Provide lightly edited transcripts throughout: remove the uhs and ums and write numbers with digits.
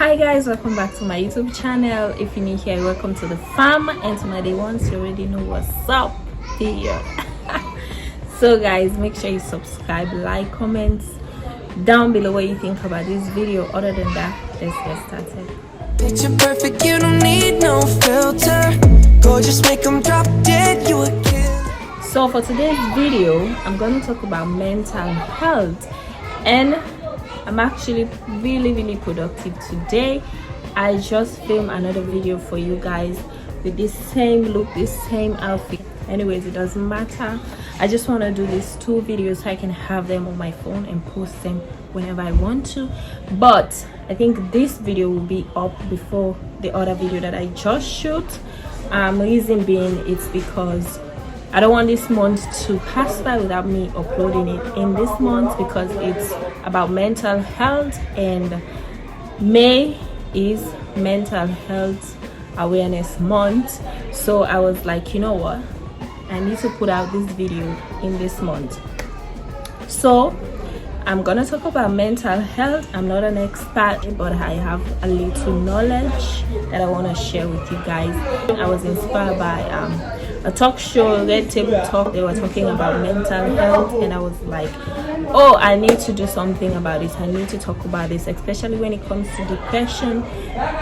Hi guys, welcome back to my YouTube channel. If you're new here, welcome to the farm, and to my day ones, you already know what's up here. So guys, make sure you subscribe, like, comment down below what you think about this video. Other than that, let's get started. Picture perfect, you don't need no filter. Go just make them drop dead, you a killer. So for today's video, I'm going to talk about mental health, and I'm actually really productive today. I just filmed another video for you guys with this same look, this same outfit. Anyways, it doesn't matter. I just want to do these two videos so I can have them on my phone and post them whenever I want to. But I think this video will be up before the other video that I just shoot. Reason being, it's because I don't want this month to pass by without me uploading it in this month, because it's about mental health, and May is mental health awareness month. So I was like, you know what, I need to put out this video in this month. So I'm gonna talk about mental health. I'm not an expert, but I have a little knowledge that I want to share with you guys. I was inspired by a talk show, Red Table Talk. They were talking about mental health, and I was like, oh, I need to do something about this. I need to talk about this, especially when it comes to depression.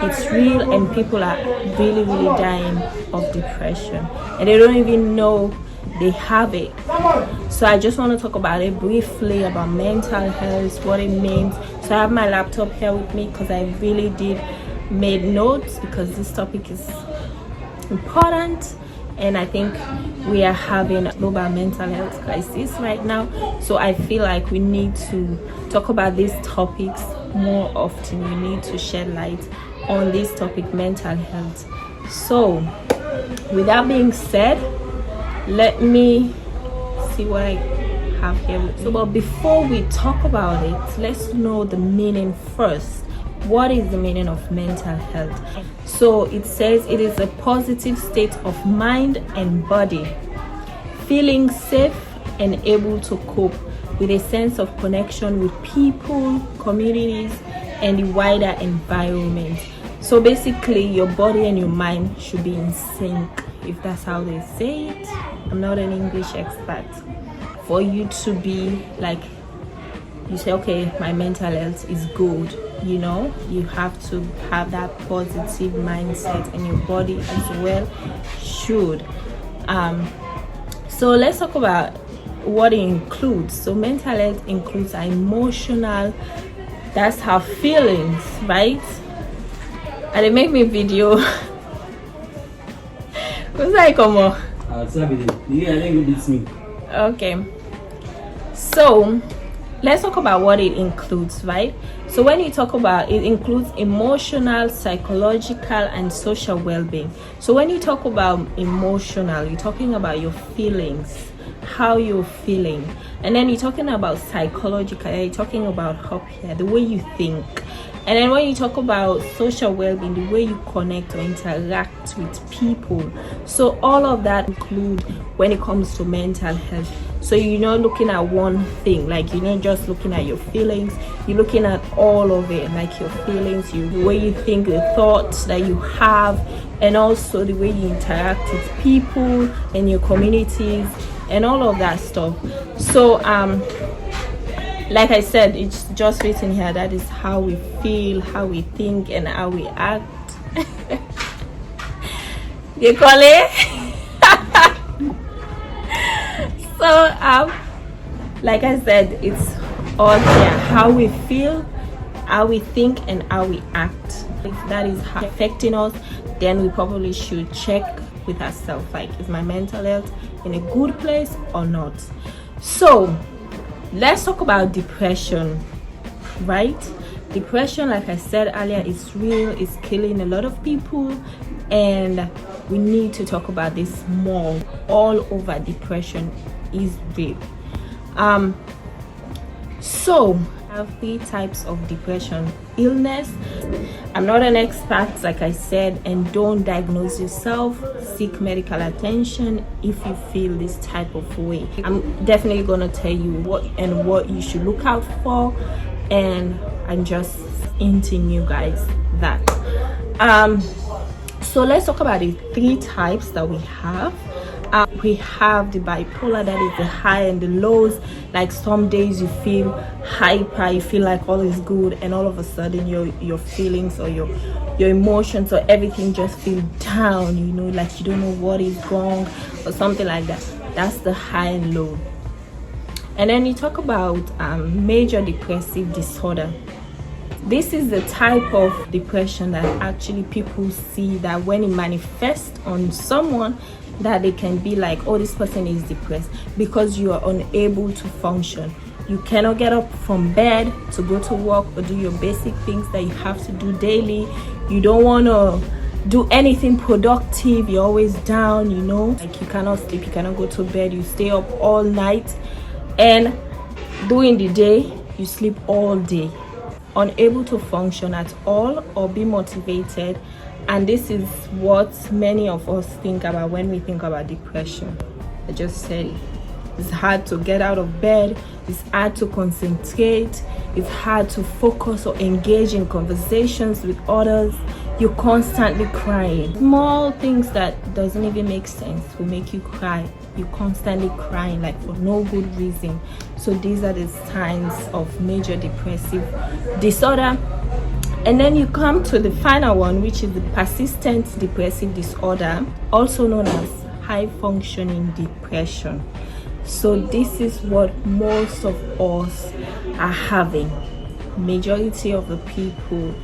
It's real, and people are really dying of depression, and they don't even know they have it. So I just want to talk about it briefly, about mental health, what it means. So I have my laptop here with me because I really did made notes, because this topic is important, and I think we are having a global mental health crisis right now. So I feel like we need to talk about these topics more often. We need to shed light on this topic, mental health. So with that being said, let me see what I have here. So but before we talk about it, let's know the meaning first. What is the meaning of mental health? So it says it is a positive state of mind and body, feeling safe and able to cope with a sense of connection with people, communities, and the wider environment. So basically, your body and your mind should be in sync, if that's how they say it. I'm not an English expert. For you to be like, you say, okay, my mental health is good, you know, you have to have that positive mindset, and your body as well should. So let's talk about what it includes. So mental health includes our emotional, that's our feelings, right? And they make me video. What's that, come on? Okay, so let's talk about what it includes, right? So when you talk about it, includes emotional, psychological, and social well-being. So when you talk about emotional, you're talking about your feelings, how you're feeling. And then you're talking about psychological, you're talking about up here, the way you think. And then when you talk about social well-being, the way you connect or interact with people. So all of that include when it comes to mental health. So you're not looking at one thing, like you're not just looking at your feelings, you're looking at all of it, like your feelings, the way you think, the thoughts that you have, and also the way you interact with people and your communities and all of that stuff. So like I said, it's just written here, that is how we feel, how we think, and how we act. You call it? So like I said, it's all here, how we feel, how we think, and how we act. If that is affecting us, then we probably should check with ourselves, like, is my mental health in a good place or not? So let's talk about depression, right? Depression, like I said earlier, is real, it's killing a lot of people, and we need to talk about this more. All over, depression is real. So I have 3 types of depression: illness. I'm not an expert, like I said, and don't diagnose yourself. Seek medical attention if you feel this type of way. I'm definitely gonna tell you what you should look out for, and just hinting you guys that. So let's talk about the 3 types that we have. We have the bipolar, that is the high and the lows. Like some days you feel hyper, you feel like all is good, and all of a sudden your feelings or your emotions or everything just feel down, you know, like you don't know what is wrong or something like that. That's the high and low. And then you talk about major depressive disorder. This is the type of depression that actually people see that when it manifests on someone, that they can be like, oh, this person is depressed, because you are unable to function. You cannot get up from bed to go to work or do your basic things that you have to do daily. You don't want to do anything productive. You're always down, you know, like you cannot sleep, you cannot go to bed, you stay up all night, and during the day you sleep all day, unable to function at all or be motivated. And this is what many of us think about when we think about depression. I just said it. It's hard to get out of bed, it's hard to concentrate, it's hard to focus or engage in conversations with others. You're constantly crying. Small things that doesn't even make sense will make you cry. You're constantly crying, like for no good reason. So these are the signs of major depressive disorder. And then you come to the final one, which is the persistent depressive disorder, also known as high functioning depression. So this is what most of us are having. Majority of the people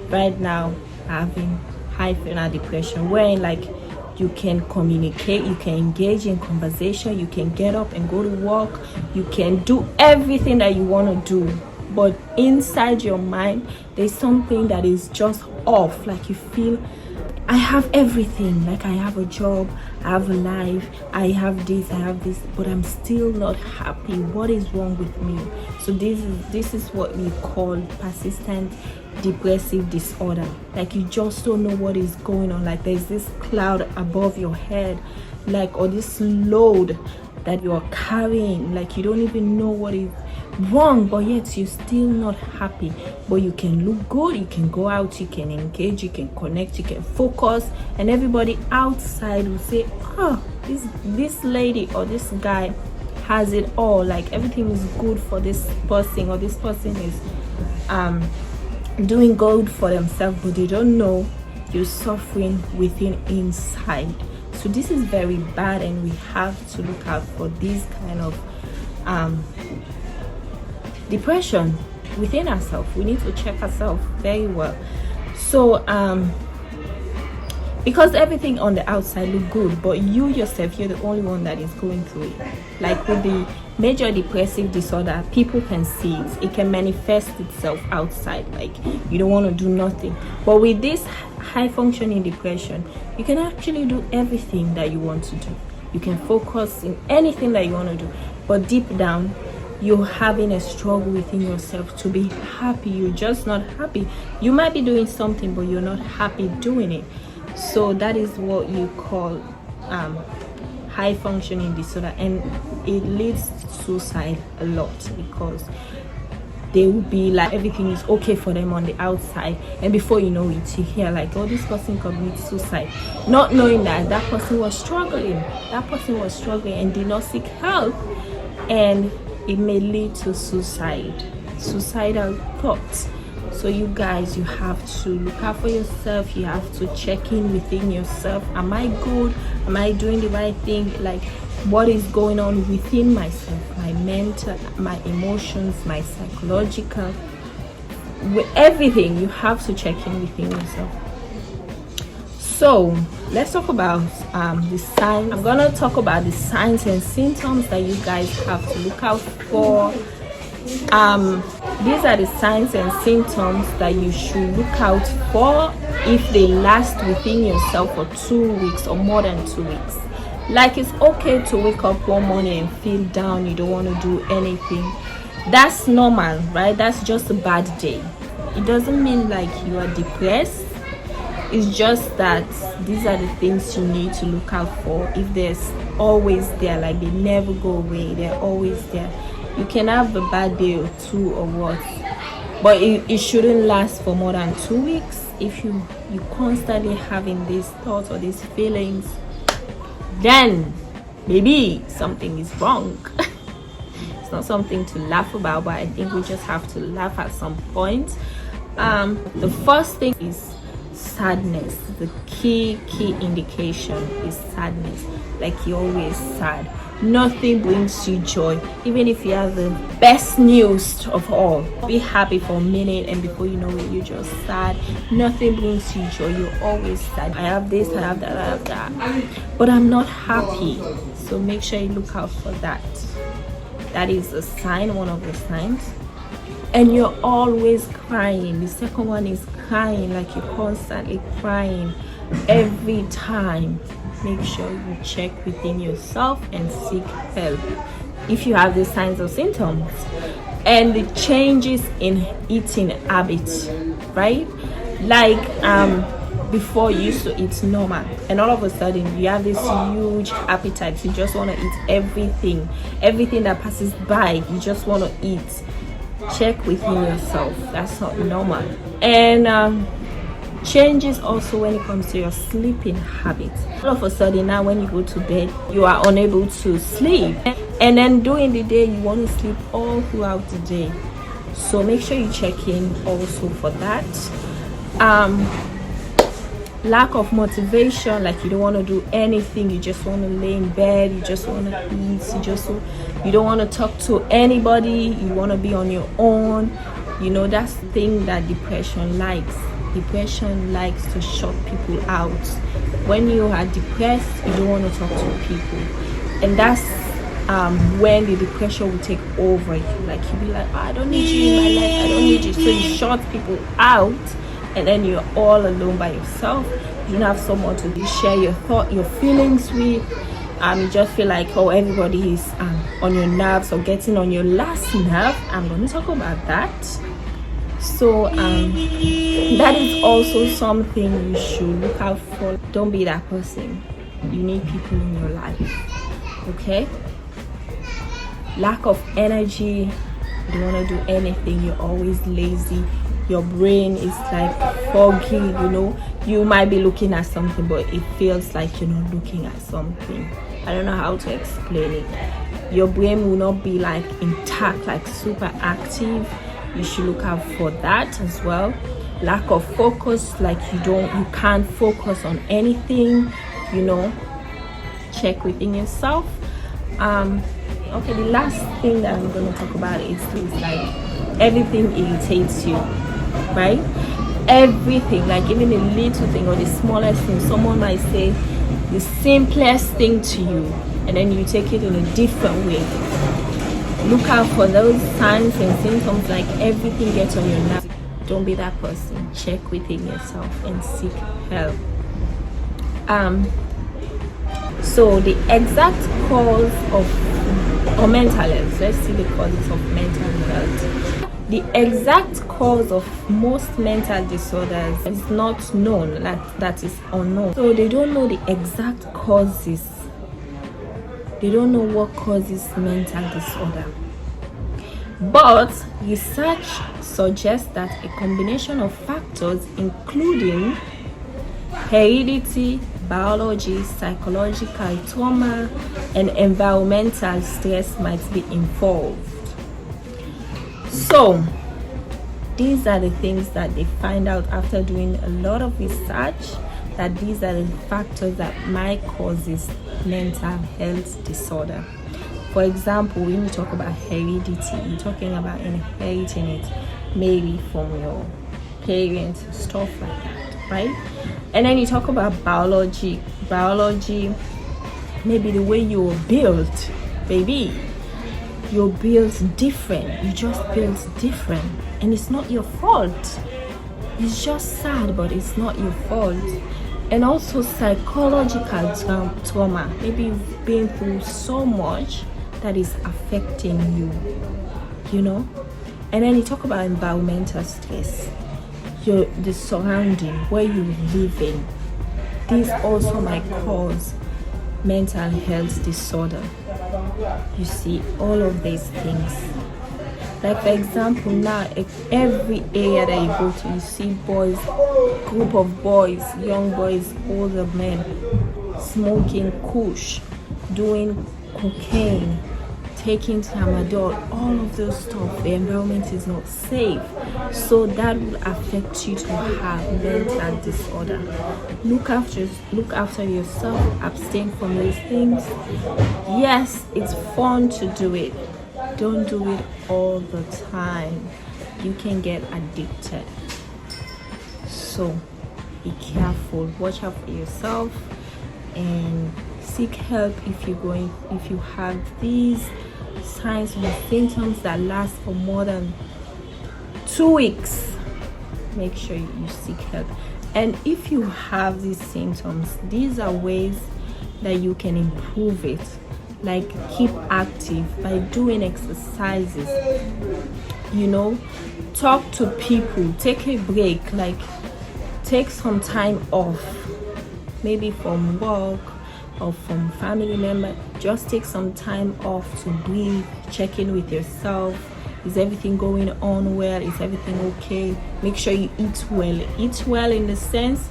right now are having high functioning depression, wherein like you can communicate, you can engage in conversation, you can get up and go to work, you can do everything that you want to do, but inside your mind there's something that is just off. Like you feel, I have everything, like I have a job, I have a life, I have this, but I'm still not happy. What is wrong with me? So this is what we call persistent depressive disorder. Like you just don't know what is going on, like there's this cloud above your head, like, or this load that you're carrying, like you don't even know what is wrong, but yet you're still not happy. But you can look good, you can go out, you can engage, you can connect, you can focus, and everybody outside will say, oh, this lady or this guy has it all, like everything is good for this person, or this person is doing good for themselves, but they don't know you're suffering within inside. So this is very bad, and we have to look out for this kind of depression within ourselves. We need to check ourselves very well. So because everything on the outside look good, but you yourself, you're the only one that is going through it. Like with the major depressive disorder, people can see it, it can manifest itself outside, like you don't want to do nothing. But with this high functioning depression, you can actually do everything that you want to do. You can focus in anything that you want to do, but deep down you're having a struggle within yourself to be happy. You're just not happy. You might be doing something, but you're not happy doing it. So that is what you call high functioning disorder, and it leads to suicide a lot, because they will be like everything is okay for them on the outside, and before you know it, you hear like, oh, this person commits suicide, not knowing that that person was struggling and did not seek help, and it may lead to suicidal thoughts. So you guys, you have to look out for yourself. You have to check in within yourself. Am I good? Am I doing the right thing? Like, what is going on within myself, my mental, my emotions, my psychological, with everything. You have to check in within yourself. So let's talk about the signs. I'm gonna talk about the signs and symptoms that you guys have to look out for. These are the signs and symptoms that you should look out for if they last within yourself for 2 weeks or more than 2 weeks. Like, it's okay to wake up one morning and feel down, you don't want to do anything. That's normal, right? That's just a bad day. It doesn't mean like you are depressed. It's just that these are the things you need to look out for. If there's always there, like they never go away, they're always there. You can have a bad day or two or what, but it shouldn't last for more than 2 weeks. If you constantly having these thoughts or these feelings, then maybe something is wrong. It's not something to laugh about, but I think we just have to laugh at some point. The first thing is sadness. The key indication is sadness. Like you're always sad. Nothing brings you joy, even if you have the best news of all. Be happy for a minute, and before you know it, you're just sad. Nothing brings you joy. You're always sad. I have this, I have that, I have that, but I'm not happy. So make sure you look out for that. That is a sign, one of the signs. And you're always crying. The second one is crying, like you're constantly crying every time. Make sure you check within yourself and seek help if you have these signs or symptoms. And the changes in eating habits, right? Like before you used to eat normal, and all of a sudden you have this huge appetite. You just want to eat everything that passes by. You just want to eat. Check within yourself. That's not normal. And changes also when it comes to your sleeping habits. All of a sudden now when you go to bed, you are unable to sleep, and then during the day you want to sleep all throughout the day. So make sure you check in also for that. Lack of motivation, like you don't want to do anything, you just want to lay in bed, you just want to eat, you don't want to talk to anybody, you want to be on your own. You know, that's the thing that depression likes. Depression likes to shut people out. When you are depressed, you don't want to talk to people, and that's when the depression will take over you. Like you'll be like, oh, I don't need you in my life, I don't need you. So you shut people out, and then you're all alone by yourself. You don't have someone to share your thought, your feelings with. You just feel like, oh, everybody is on your nerves or getting on your last nerve. I'm going to talk about that. So that is also something you should look out for. Don't be that person. You need people in your life, okay? Lack of energy. You don't want to do anything. You're always lazy. Your brain is like foggy, you know. You might be looking at something, but it feels like you're not looking at something. I don't know how to explain it. Your brain will not be like intact, like super active. You should look out for that as well. Lack of focus, like you can't focus on anything, you know. Check within yourself. Okay, the last thing that I'm going to talk about is like everything irritates you, right? Everything, like even a little thing or the smallest thing. Someone might say the simplest thing to you, and then you take it in a different way. Look out for those signs and symptoms, like everything gets on your nerves. Don't be that person. Check within yourself and seek help. So the exact cause of mental health, let's see the causes of mental health. The exact cause of most mental disorders is not known, that is unknown. So they don't know the exact causes. They don't know what causes mental disorder. But research suggests that a combination of factors, including heredity, biology, psychological trauma, and environmental stress, might be involved. So these are the things that they find out after doing a lot of research, that these are the factors that might cause this mental health disorder. For example, when you talk about heredity, you're talking about inheriting it maybe from your parents, stuff like that, right? And then you talk about biology, maybe the way you were built, baby. You're built different. You just built different, and it's not your fault. It's just sad, but it's not your fault. And also psychological trauma. Maybe you've been through so much that is affecting you, you know. And then you talk about environmental stress, the surrounding where you live in. These also might cause mental health disorder. You see, all of these things. Like for example, now every area that you go to, you see boys, group of boys, young boys, older men, smoking kush, doing cocaine, taking tramadol, all of those stuff. The environment is not safe, so that will affect you to have mental disorder. Look after yourself, abstain from those things. Yes, it's fun to do it, don't do it all the time. You can get addicted, so be careful, watch out for yourself, and seek help if you have these signs and symptoms that last for more than 2 weeks. Make sure you seek help. And if you have these symptoms, these are ways that you can improve it, like keep active by doing exercises, talk to people, take a break, like take some time off, maybe from work or from family member. Just take some time off to breathe, check in with yourself. Is everything going on well? Is everything okay? Make sure you eat well. Eat well in the sense,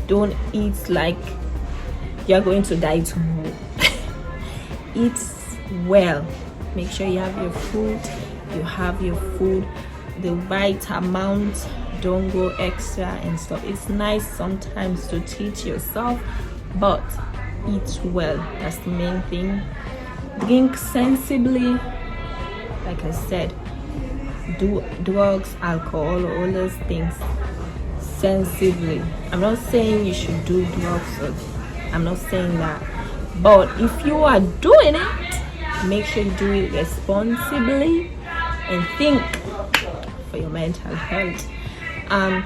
don't eat like you're going to die tomorrow. Eat well. Make sure you have your food, the right amount. Don't go extra and stuff. It's nice sometimes to teach yourself, but eat well. That's the main thing. Drink sensibly, like I said. Do drugs, alcohol, all those things sensibly. I'm not saying you should do drugs, I'm not saying that, but if you are doing it, make sure you do it responsibly and think for your mental health.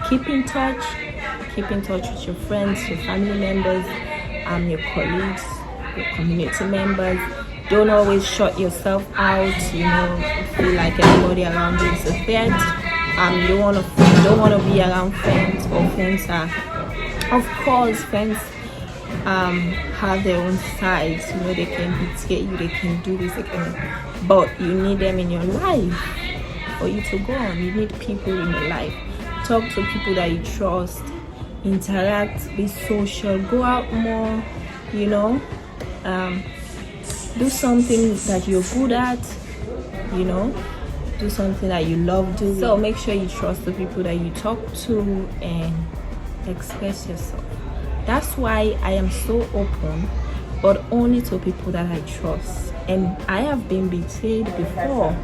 Keep in touch with your friends, your family members, your colleagues, your community members. Don't always shut yourself out, feel like everybody around you is a threat. You don't want to be around friends, or friends have their own sides. They can hit you, they can do this, but you need them in your life for you to go on. You need people in your life. Talk to people that you trust, interact, be social, go out more, do something that you're good at, do something that you love doing. So make sure you trust the people that you talk to and express yourself. That's why I am so open, but only to people that I trust. And I have been betrayed before.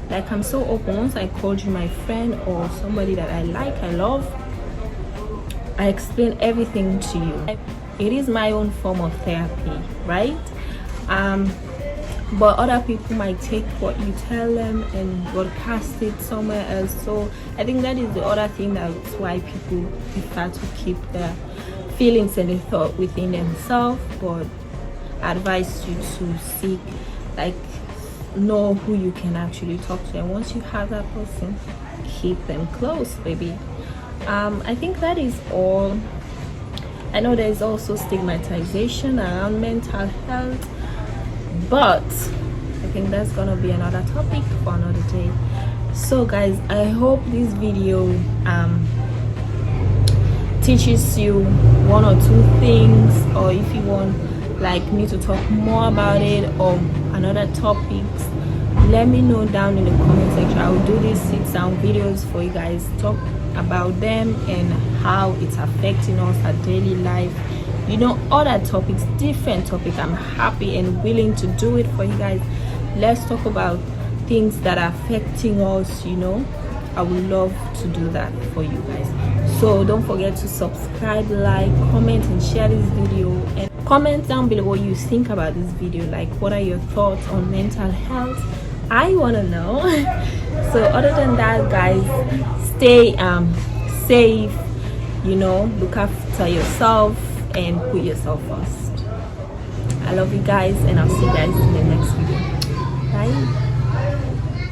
Like, I'm so open. Once I called you my friend or somebody that I love, I explain everything to you. It is my own form of therapy, right? But other people might take what you tell them and broadcast it somewhere else. So I think that is the other thing, that's why people prefer to keep their feelings and their thought within themselves. But I advise you to seek, know who you can actually talk to, and once you have that person, keep them close, baby. I think that is all. I know there is also stigmatization around mental health, but I think that's gonna be another topic for another day. So guys, I hope this video teaches you one or two things, or if you want me to talk more about it or another topics, let me know down in the comment section. I will do these sit-down videos for you guys, talk about them and how it's affecting us, our daily life, other topics, different topics. I'm happy and willing to do it for you guys. Let's talk about things that are affecting us. I would love to do that for you guys. So don't forget to subscribe, like, comment and share this video, and comment down below what you think about this video. What are your thoughts on mental health? I want to know. So other than that, guys, stay safe, look after yourself and put yourself first. I love you guys, and I'll see you guys in the next video. Bye.